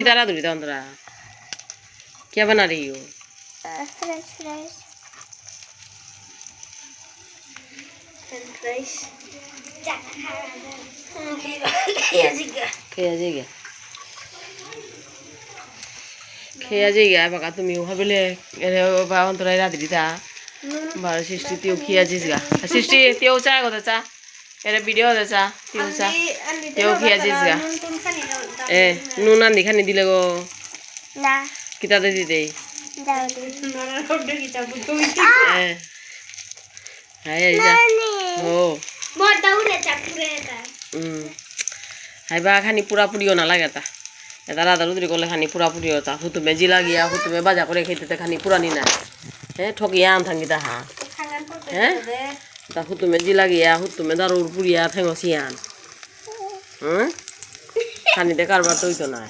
Dara duri tandra. क्या बना रही हो? फ्रेंच फ्राइज खेया जाएगा बका तुम यू हबले बावन तो रात दिता बार सिस्टी त्यो खेया जाएगा सिस्टी त्यो चाय को चा एरे वीडियो दे चा त्यो खेया जाएगा ए नून आंधी खानी दिले गो ना किता दे दी दे हाय जा हो हाय बा खानी पूरा पूरी होना लागता এটা রাধা রুদ্রি করলে খানি পুরা পুরি হতা হুতুমে জিলা গিয়া হুতুমে বাজা করে খেতে খানি পুরানি না হ্যাঁ ঠকিয়া আন থাকি তাহা হ্যাঁ তা হুতুমে জিলা গিয়া হুতুমে দারুর পুরিয়া ঠেঙসি আন হুম খানিতে কারবার তো হইতো না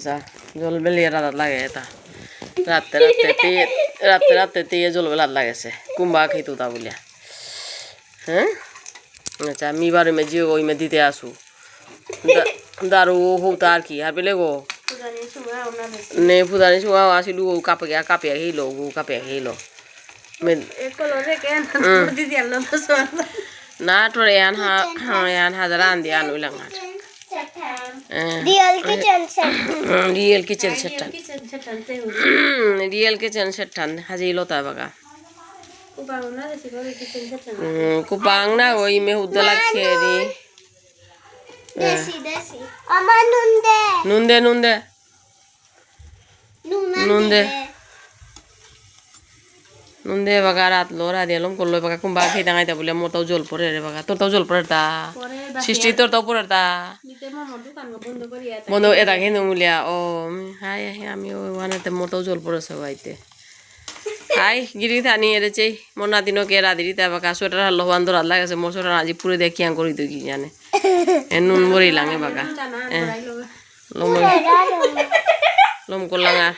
যা জল বেলিয়ে রাত লাগে এটা রাতে তে জল বেলাত লাগেছে কুম্বা খেতো তা বলিয়া হ্যাঁ আচ্ছা আমি বারে মে জিও ওই মে দিতে আসু दारू होता की हर बेले गो ने फुदानी सुगा आसिलु गो कापे हेलो गो कापे हेलो मैं एकलो रे के दीदी आलो तो ना तो यान हजार आंदी आनु लंगा real kitchen set real kitchen set हाजी लोता बगा कुपांग ना ओई में हुदला खेरी देसी अम्मा नूंदे बगा रात लो राधे लोम कोल्लो बगा कुंबा खेता गाइता बोले मोरताव जल परे रे बगा तोरताव जल परेता सिस्टी तोरताव परेता बंद एता खेनो मुलिया ओ हाय आमी ओ वानाते मोरताव जल परेसे गाइते हाय गिरी थानी एरे चेई मोना दिनो के राधि ता बगा स्वेटर हल्लो वांदर लागे मोर स्वेटर आज पूरे देखिया करी दो की जाने नुन बरी लांगे बगा लोम को लंगा